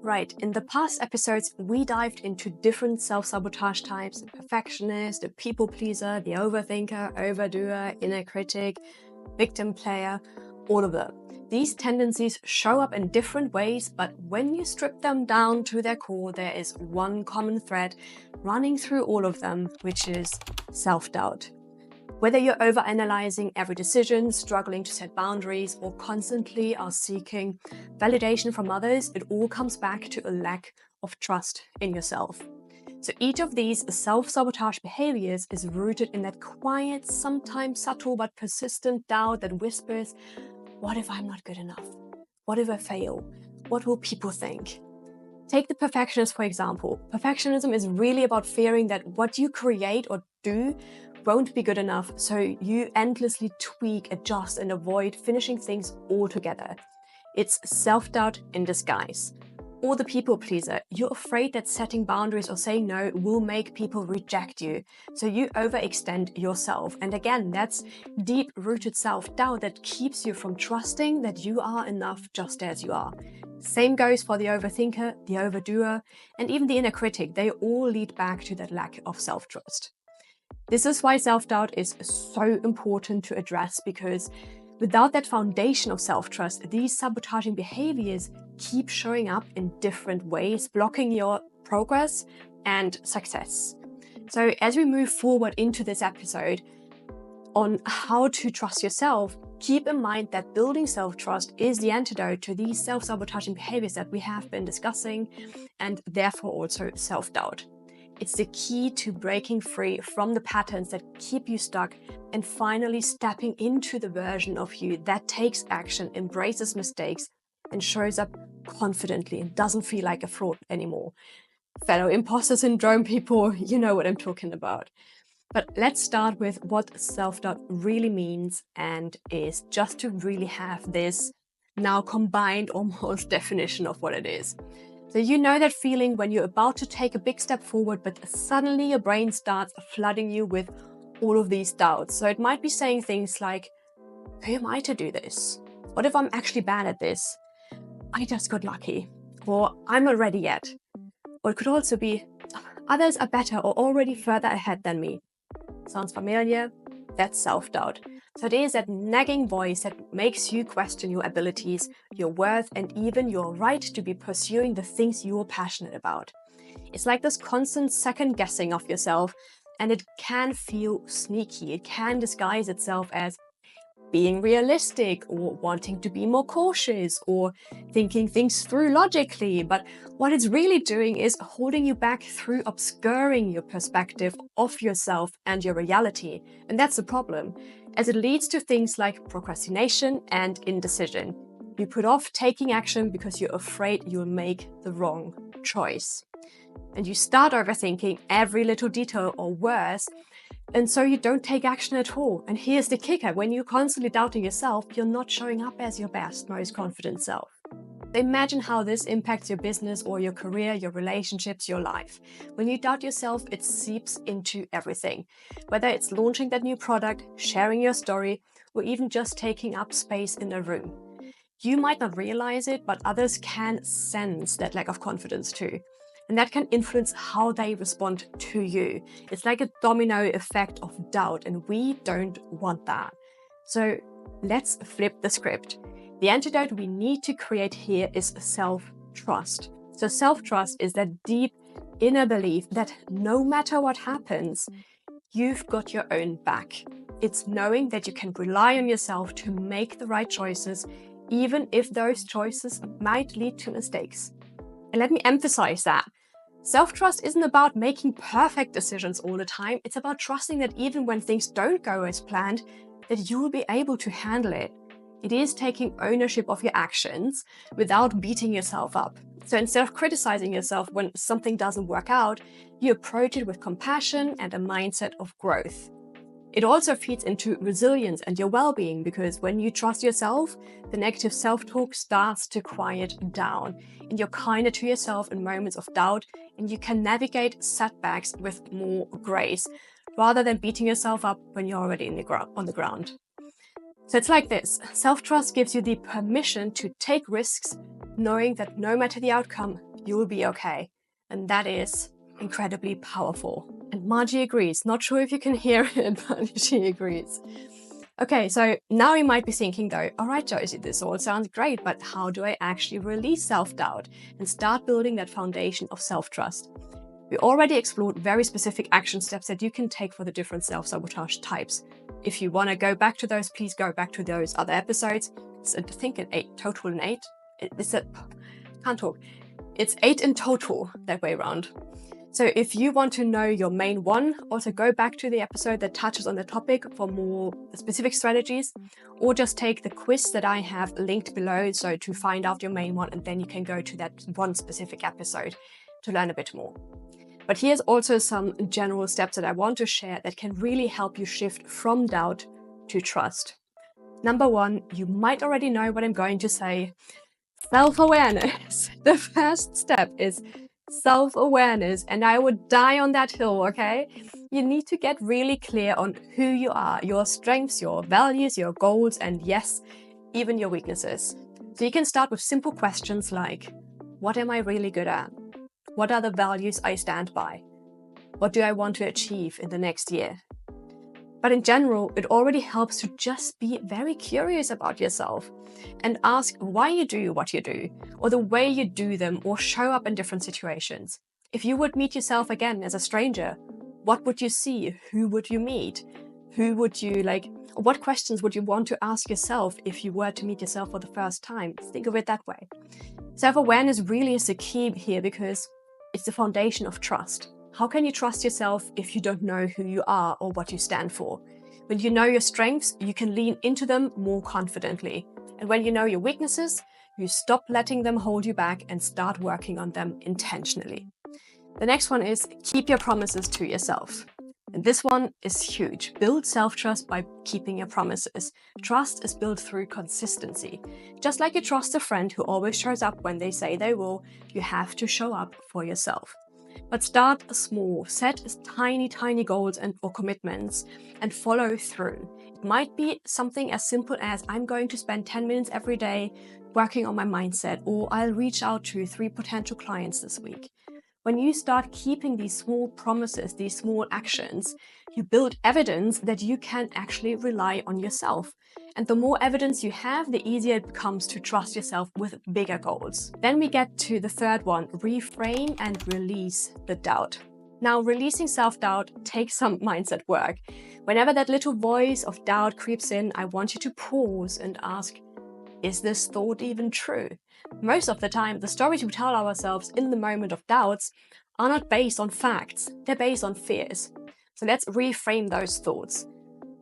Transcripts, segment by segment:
Right, in the past episodes, we dived into different self-sabotage types: the perfectionist, the people pleaser, the overthinker, overdoer, inner critic, victim player, all of them. These tendencies show up in different ways, but when you strip them down to their core, there is one common thread running through all of them, which is self-doubt. Whether you're overanalyzing every decision, struggling to set boundaries, or constantly are seeking validation from others, it all comes back to a lack of trust in yourself. So each of these self-sabotage behaviors is rooted in that quiet, sometimes subtle but persistent doubt that whispers, what if I'm not good enough? What if I fail? What will people think? Take the perfectionist, for example. Perfectionism is really about fearing that what you create or do won't be good enough, so you endlessly tweak, adjust, and avoid finishing things altogether. It's self-doubt in disguise. Or the people pleaser. You're afraid that setting boundaries or saying no will make people reject you, so you overextend yourself. And again, that's deep-rooted self-doubt that keeps you from trusting that you are enough just as you are. Same goes for the overthinker, the overdoer, and even the inner critic. They all lead back to that lack of self-trust. This is why self-doubt is so important to address, because without that foundation of self-trust, these sabotaging behaviors keep showing up in different ways, blocking your progress and success. So as we move forward into this episode on how to trust yourself, keep in mind that building self-trust is the antidote to these self-sabotaging behaviors that we have been discussing, and therefore also self-doubt. It's the key to breaking free from the patterns that keep you stuck and finally stepping into the version of you that takes action, embraces mistakes, and shows up confidently and doesn't feel like a fraud anymore. Fellow imposter syndrome people, you know what I'm talking about. But let's start with what self-doubt really means and is, just to really have this now combined almost definition of what it is. So you know that feeling when you're about to take a big step forward, but suddenly your brain starts flooding you with all of these doubts. So it might be saying things like, who am I to do this? What if I'm actually bad at this? I just got lucky. Or I'm not ready yet. Or it could also be, others are better or already further ahead than me. Sounds familiar? That's self-doubt. So it is that nagging voice that makes you question your abilities, your worth, and even your right to be pursuing the things you're passionate about. It's like this constant second guessing of yourself, and it can feel sneaky. It can disguise itself as being realistic or wanting to be more cautious or thinking things through logically. But what it's really doing is holding you back through obscuring your perspective of yourself and your reality. And that's the problem, as it leads to things like procrastination and indecision. You put off taking action because you're afraid you'll make the wrong choice. And you start overthinking every little detail, or worse, and so you don't take action at all. And here's the kicker: when you're constantly doubting yourself, you're not showing up as your best, most confident self. Imagine how this impacts your business or your career, your relationships, your life. When you doubt yourself, it seeps into everything. Whether it's launching that new product, sharing your story, or even just taking up space in a room. You might not realize it, but others can sense that lack of confidence too. And that can influence how they respond to you. It's like a domino effect of doubt, and we don't want that. So let's flip the script. The antidote we need to create here is self-trust. So self-trust is that deep inner belief that no matter what happens, you've got your own back. It's knowing that you can rely on yourself to make the right choices, even if those choices might lead to mistakes. And let me emphasize that. Self-trust isn't about making perfect decisions all the time. It's about trusting that even when things don't go as planned, that you will be able to handle it. It is taking ownership of your actions without beating yourself up. So instead of criticizing yourself when something doesn't work out, you approach it with compassion and a mindset of growth. It also feeds into resilience and your well-being, because when you trust yourself, the negative self-talk starts to quiet down, and you're kinder to yourself in moments of doubt, and you can navigate setbacks with more grace, rather than beating yourself up when you're already on the ground. So it's like this: self-trust gives you the permission to take risks, knowing that no matter the outcome, you'll be okay. And that is incredibly powerful. And Margie agrees. Not sure if you can hear it, but she agrees. Okay, so now you might be thinking though, all right, Josie, this all sounds great, but how do I actually release self-doubt and start building that foundation of self-trust? We already explored very specific action steps that you can take for the different self-sabotage types. If you want to go back to those, please go back to those other episodes. It's, I think, total in 8. Can't talk. It's 8 in total, that way around. So if you want to know your main one, also go back to the episode that touches on the topic for more specific strategies, or just take the quiz that I have linked below, so to find out your main one, and then you can go to that one specific episode to learn a bit more. But here's also some general steps that I want to share that can really help you shift from doubt to trust. Number 1, you might already know what I'm going to say. Self-awareness. The first step is self-awareness, and I would die on that hill, okay? You need to get really clear on who you are, your strengths, your values, your goals, and yes, even your weaknesses. So you can start with simple questions like, what am I really good at? What are the values I stand by? What do I want to achieve in the next year? But in general, it already helps to just be very curious about yourself and ask why you do what you do, or the way you do them, or show up in different situations. If you would meet yourself again as a stranger, what would you see? Who would you meet? Who would you like? What questions would you want to ask yourself if you were to meet yourself for the first time? Think of it that way. Self-awareness really is the key here because it's the foundation of trust. How can you trust yourself if you don't know who you are or what you stand for? When you know your strengths, you can lean into them more confidently. And when you know your weaknesses, you stop letting them hold you back and start working on them intentionally. The next one is keep your promises to yourself. And this one is huge. Build self-trust by keeping your promises. Trust is built through consistency. Just like you trust a friend who always shows up when they say they will, you have to show up for yourself. But start small, set tiny goals or commitments and follow through. It might be something as simple as I'm going to spend 10 minutes every day working on my mindset, or I'll reach out to 3 potential clients this week. When you start keeping these small promises, these small actions, you build evidence that you can actually rely on yourself. And the more evidence you have, the easier it becomes to trust yourself with bigger goals. Then we get to the third one, reframe and release the doubt. Now, releasing self-doubt takes some mindset work. Whenever that little voice of doubt creeps in, I want you to pause and ask, is this thought even true? Most of the time, the stories we tell ourselves in the moment of doubts are not based on facts, they're based on fears. So let's reframe those thoughts.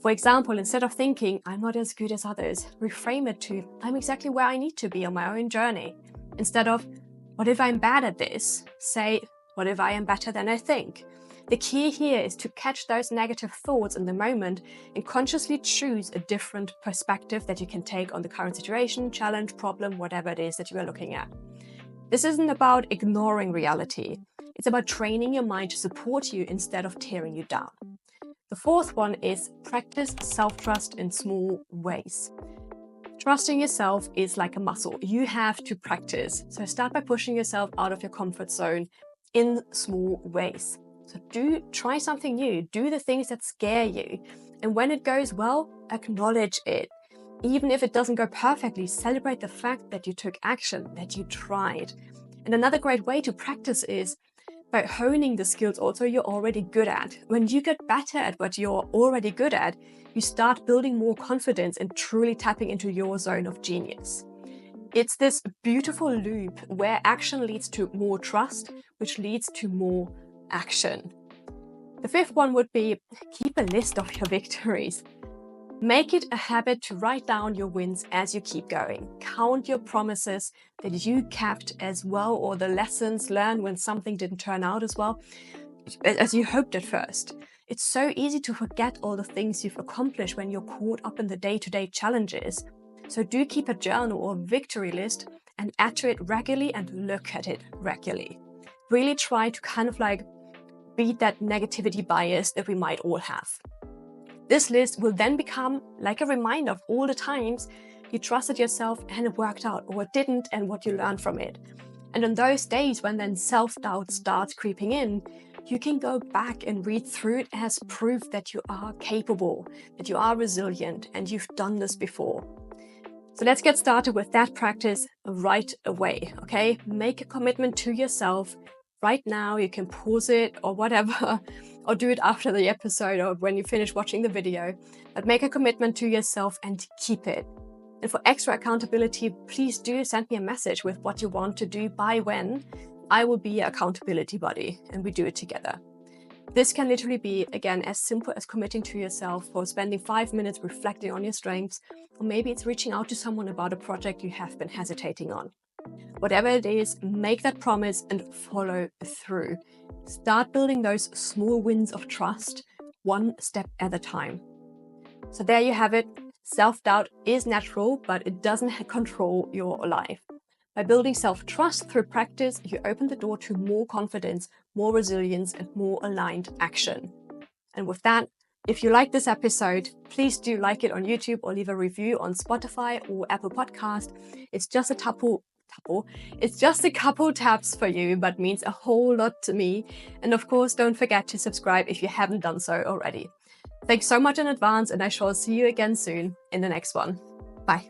For example, instead of thinking, I'm not as good as others, reframe it to, I'm exactly where I need to be on my own journey. Instead of, what if I'm bad at this? Say, what if I am better than I think? The key here is to catch those negative thoughts in the moment and consciously choose a different perspective that you can take on the current situation, challenge, problem, whatever it is that you are looking at. This isn't about ignoring reality. It's about training your mind to support you instead of tearing you down. The fourth one is practice self-trust in small ways. Trusting yourself is like a muscle. You have to practice. So start by pushing yourself out of your comfort zone in small ways. So try something new. Do the things that scare you. And when it goes well, acknowledge it. Even if it doesn't go perfectly, celebrate the fact that you took action, that you tried. And another great way to practice is by honing the skills also you're already good at. When you get better at what you're already good at, you start building more confidence and truly tapping into your zone of genius. It's this beautiful loop where action leads to more trust, which leads to more action. The fifth one would be keep a list of your victories. Make it a habit to write down your wins as you keep going. Count your promises that you kept as well, or the lessons learned when something didn't turn out as well as you hoped at first. It's so easy to forget all the things you've accomplished when you're caught up in the day-to-day challenges. So do keep a journal or victory list and add to it regularly and look at it regularly. Really try to kind of like beat that negativity bias that we might all have. This list will then become like a reminder of all the times you trusted yourself and it worked out, or it didn't and what you learned from it. And on those days when then self-doubt starts creeping in, you can go back and read through it as proof that you are capable, that you are resilient, and you've done this before. So let's get started with that practice right away, okay? Make a commitment to yourself right now. You can pause it or whatever, or do it after the episode or when you finish watching the video. But make a commitment to yourself and keep it. And for extra accountability, please do send me a message with what you want to do by when. I will be your accountability buddy and we do it together. This can literally be, again, as simple as committing to yourself for spending 5 minutes reflecting on your strengths, or maybe it's reaching out to someone about a project you have been hesitating on. Whatever it is, make that promise and follow through. Start building those small wins of trust, one step at a time. So there you have it. Self-doubt is natural, but it doesn't control your life. By building self-trust through practice, you open the door to more confidence, more resilience, and more aligned action. And with that, if you like this episode, please do like it on YouTube or leave a review on Spotify or Apple Podcast. It's just a couple taps for you, but means a whole lot to me. And of course, don't forget to subscribe if you haven't done so already. Thanks so much in advance, and I shall see you again soon in the next one. Bye.